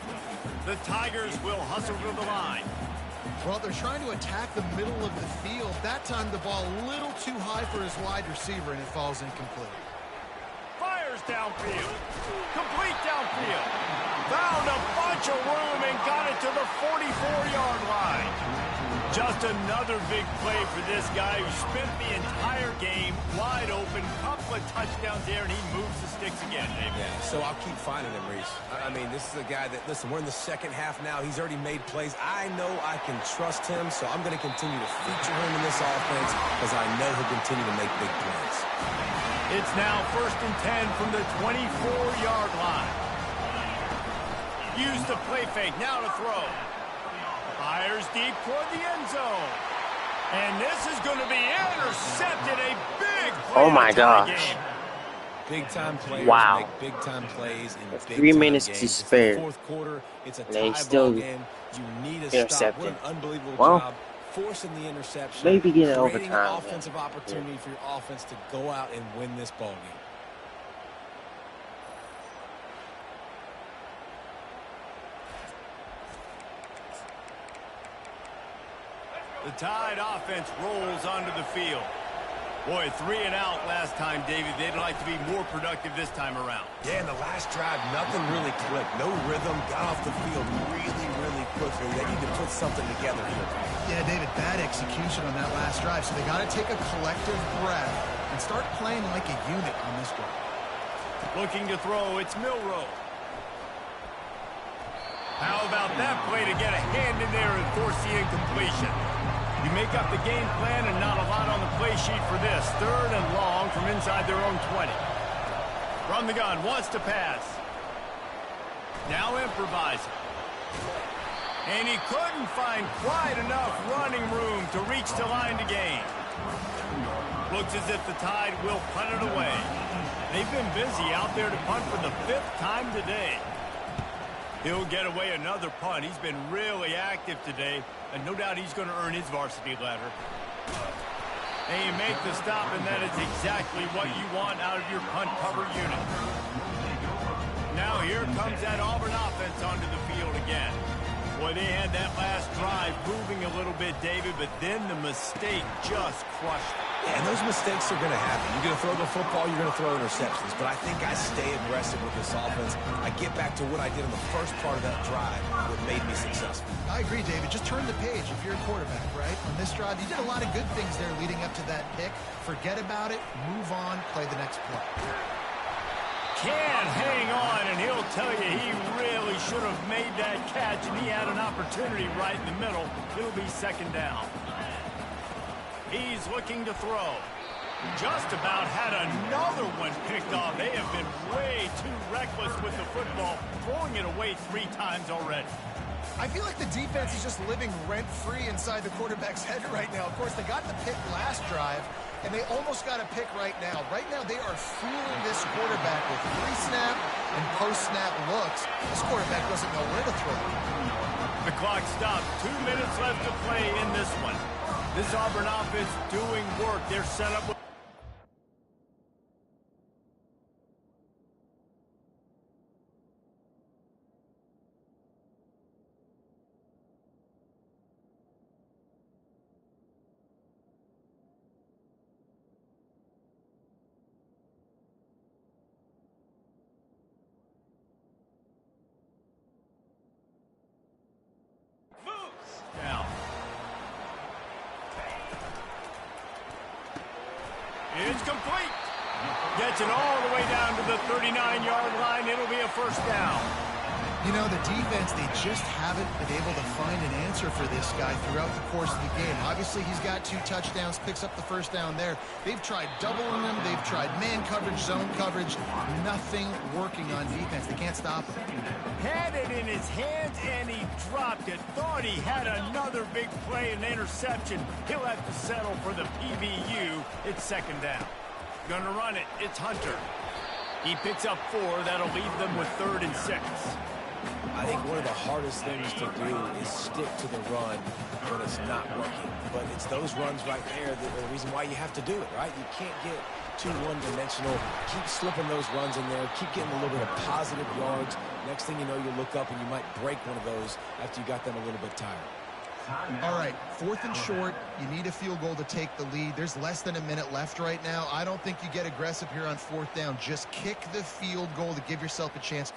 The Tigers will hustle to the line. Well, they're trying to attack the middle of the field. That time the ball a little too high for his wide receiver, and it falls incomplete. Fires downfield. Complete downfield. Found a bunch of room and got it to the 44-yard line. Just another big play for this guy who spent the entire game wide open. Couple of touchdowns there, and he moves the sticks again, David. Yeah, so I'll keep finding him, Reese. I mean, this is a guy that, listen, we're in the second half now. He's already made plays. I know I can trust him, so I'm going to continue to feature him in this offense because I know he'll continue to make big plays. It's now 1st and 10 from the 24-yard line. Use the play fake. Now to throw. Fires deep toward the end zone. And this is going to be intercepted. A big play. Oh my gosh. Big-time players Wow. make big-time plays in big-time 3 minutes games. to It's the spare. fourth quarter. It's a They tie still ball game. You need a stop. intercepted. What an unbelievable Well, job forcing the interception. maybe get it creating overtime, an offensive opportunity for your offense to go out and win this ball game. The Tide offense rolls onto the field. Boy, 3 and out last time, David. They'd like to be more productive this time around. Yeah, in the last drive, nothing really clicked. No rhythm. Got off the field really, really quickly. They need to put something together here. Yeah, David, bad execution on that last drive, so they got to take a collective breath and start playing like a unit on this drive. Looking to throw, it's Milrow. How about that play to get a hand in there and force the incompletion? You make up the game plan and not a lot on the play sheet for this. 3rd and long from inside their own 20. From the gun, wants to pass. Now improvising. And he couldn't find quite enough running room to reach the line to gain. Looks as if the Tide will punt it away. They've been busy out there to punt for the 5th time today. He'll get away another punt. He's been really active today, and no doubt he's going to earn his varsity ladder. And you make the stop, and that is exactly what you want out of your punt cover unit. Now here comes that Auburn offense onto the field again. Boy, they had that last drive moving a little bit, David, but then the mistake just crushed them. Yeah, and those mistakes are going to happen. You're going to throw the football, you're going to throw interceptions. But I think I stay aggressive with this offense. I get back to what I did in the first part of that drive that made me successful. I agree, David. Just turn the page if you're a quarterback, right? On this drive, you did a lot of good things there leading up to that pick. Forget about it, move on, play the next play. Can't hang on, and he'll tell you he really should have made that catch, and he had an opportunity right in the middle. It'll be 2nd down. He's looking to throw. Just about had another one picked off. They have been way too reckless with the football, throwing it away 3 times already. I feel like the defense is just living rent-free inside the quarterback's head right now. Of course, they got the pick last drive, and they almost got a pick right now. Right now, they are fooling this quarterback with pre-snap and post-snap looks. This quarterback doesn't know where to throw. The clock stops. 2 minutes left to play in this one. This Auburn offense doing work. They're set up with now. It's complete. Gets it all the way down to the 39-yard line. It'll be a first down. You know, the defense, they just haven't been able to find an answer for this guy throughout the course of the game. Obviously, he's got 2 touchdowns, picks up the first down there. They've tried doubling him. They've tried man coverage, zone coverage. Nothing working on defense. They can't stop him. Had it in his hands, and he dropped it. Thought he had another big play and interception. He'll have to settle for the PBU. It's second down. Gonna run it. It's Hunter. He picks up 4. That'll leave them with 3rd and 6. I think one of the hardest things to do is stick to the run when it's not working. But it's those runs right there that are the reason why you have to do it, right? You can't get too one-dimensional. Keep slipping those runs in there. Keep getting a little bit of positive yards. Next thing you know, you look up and you might break one of those after you got them a little bit tired. All right, 4th and short. You need a field goal to take the lead. There's less than a minute left right now. I don't think you get aggressive here on 4th down. Just kick the field goal to give yourself a chance.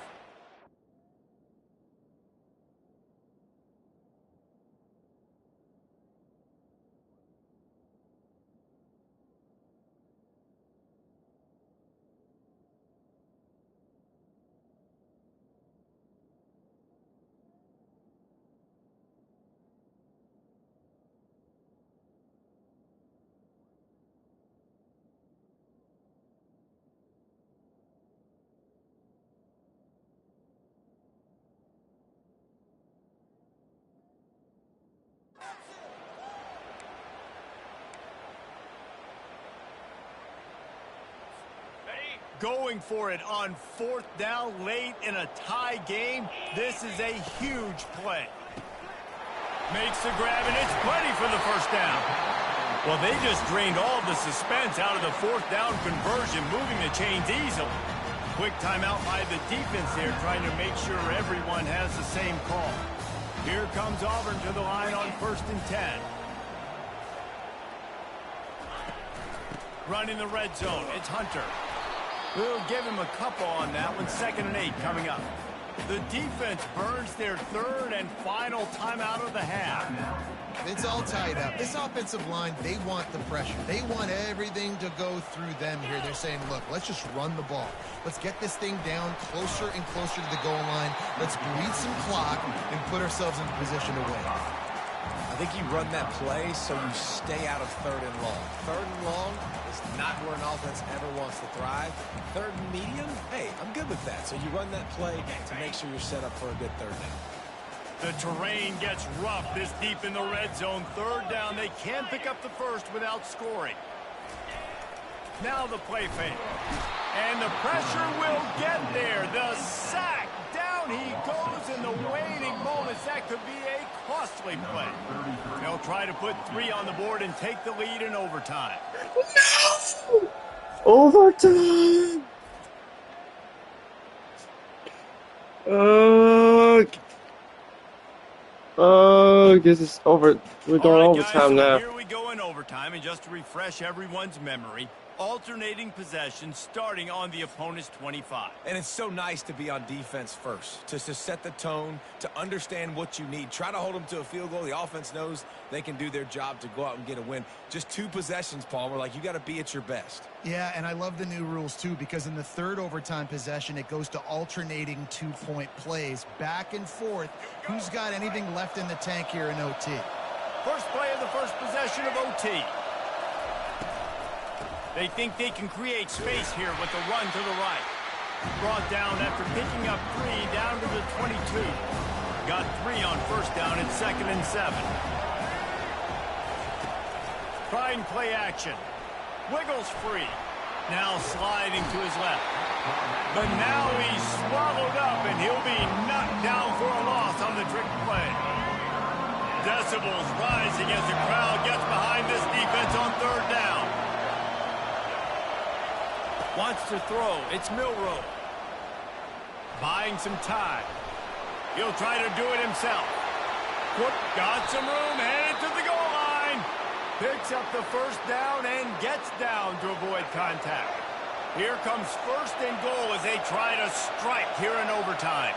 Going for it on 4th down late in a tie game. This is a huge play. Makes the grab, and it's plenty for the first down. Well, they just drained all the suspense out of the 4th down conversion, moving the chains easily. Quick timeout by the defense there, trying to make sure everyone has the same call. Here comes Auburn to the line on 1st and 10. Running the red zone, it's Hunter. We'll give him a couple on that one. 2nd and 8 coming up. The defense burns their 3rd and final timeout of the half. It's all tied up. This offensive line, they want the pressure. They want everything to go through them here. They're saying, look, let's just run the ball. Let's get this thing down closer and closer to the goal line. Let's bleed some clock and put ourselves in position to win. I think you run that play so you stay out of 3rd and long. 3rd and long is not where an offense ever wants to thrive. 3rd and medium, hey, I'm good with that. So you run that play to make sure you're set up for a good 3rd down. The terrain gets rough this deep in the red zone. 3rd down, they can pick up the first without scoring. Now the play fake. And the pressure will get there. The sack. Down he goes in the waiting moments. That could be a costly play. They'll try to put 3 on the board and take the lead in overtime. No! Overtime! This is over. We're going overtime now. Here we go in overtime, and just to refresh everyone's memory, alternating possession starting on the opponent's 25. And it's so nice to be on defense first, to set the tone, to understand what you need. Try to hold them to a field goal. The offense knows they can do their job to go out and get a win. Just 2 possessions, Paul. We're like, you got to be at your best. Yeah, and I love the new rules, too, because in the 3rd overtime possession, it goes to alternating 2-point plays, back and forth. Who's got anything left in the tank here in OT? First play of the first possession of OT. They think they can create space here with the run to the right. Brought down after picking up 3 down to the 22. Got 3 on 1st down at 2nd and 7. Trying play action. Wiggles free. Now sliding to his left. But now he's swallowed up, and he'll be knocked down for a loss on the trick play. Decibels rising as the crowd gets behind this defense on third down. Wants to throw. It's Milroe. Buying some time. He'll try to do it himself. Got some room, headed to the goal line. Picks up the first down and gets down to avoid contact. Here comes first and goal as they try to strike here in overtime.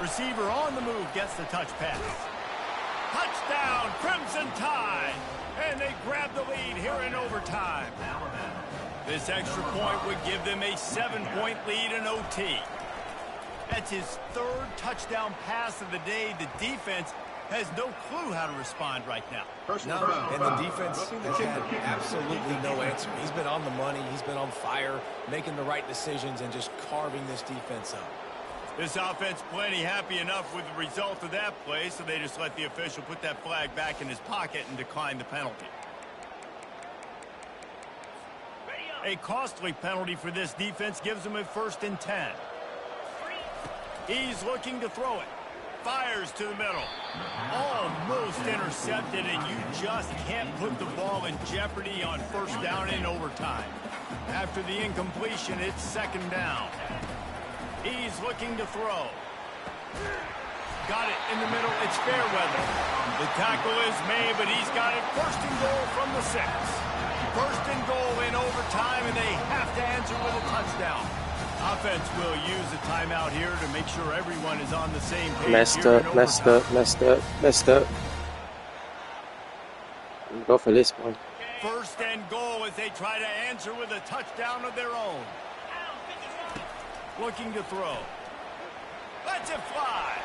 Receiver on the move gets the touch pass. Touchdown, Crimson Tide. And they grab the lead here in overtime. This extra point would give them a 7-point lead in OT. That's his third touchdown pass of the day. The defense has no clue how to respond right now. No, and the defense has had absolutely no answer. He's been on the money. He's been on fire, making the right decisions and just carving this defense up. This offense plenty happy enough with the result of that play, so they just let the official put that flag back in his pocket and decline the penalty. A costly penalty for this defense gives them a 1st and 10. He's looking to throw it. Fires to the middle. Almost intercepted, and you just can't put the ball in jeopardy on first down in overtime. After the incompletion, it's 2nd down. He's looking to throw. Got it in the middle. It's Fairweather. The tackle is made, but he's got it 1st and goal from the 6. 1st and goal in overtime, and they have to answer with a touchdown. Offense will use a timeout here to make sure everyone is on the same page. Messed up. Go for this one. 1st and goal as they try to answer with a touchdown of their own. Looking to throw. Lets it fly.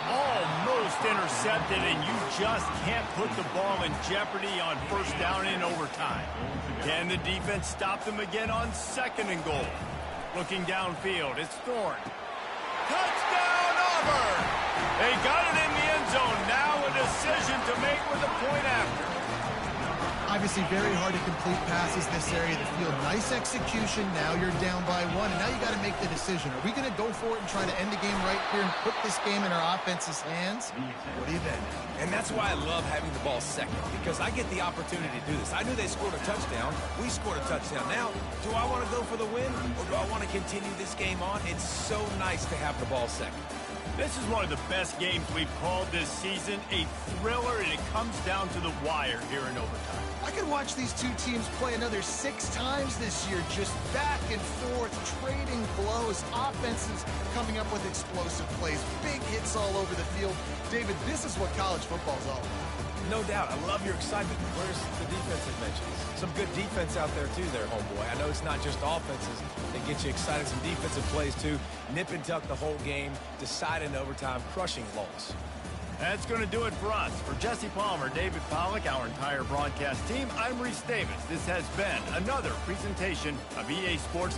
Almost intercepted, and you just can't put the ball in jeopardy on first down in overtime. Can the defense stop them again on 2nd and goal? Looking downfield, it's Thorne. Touchdown, Auburn! They got it in the end zone. Now a decision to make with a point after. Obviously very hard to complete passes this area of the field. Nice execution. Now you're down by 1, and now you got to make the decision. Are we going to go for it and try to end the game right here and put this game in our offense's hands? What do you think? And that's why I love having the ball second, because I get the opportunity to do this. I knew they scored a touchdown. We scored a touchdown. Now, do I want to go for the win, or do I want to continue this game on? It's so nice to have the ball second. This is one of the best games we've called this season. A thriller, and it comes down to the wire here in overtime. I could watch these two teams play another 6 times this year, just back and forth, trading blows, offenses coming up with explosive plays, big hits all over the field. David, this is what college football is all about. No doubt. I love your excitement. Where's the defensive mentions? Some good defense out there, too, there, homeboy. I know it's not just offenses that get you excited. Some defensive plays, too. Nip and tuck the whole game, decide in overtime, crushing loss. That's going to do it for us. For Jesse Palmer, David Pollack, our entire broadcast team, I'm Reese Davis. This has been another presentation of EA Sports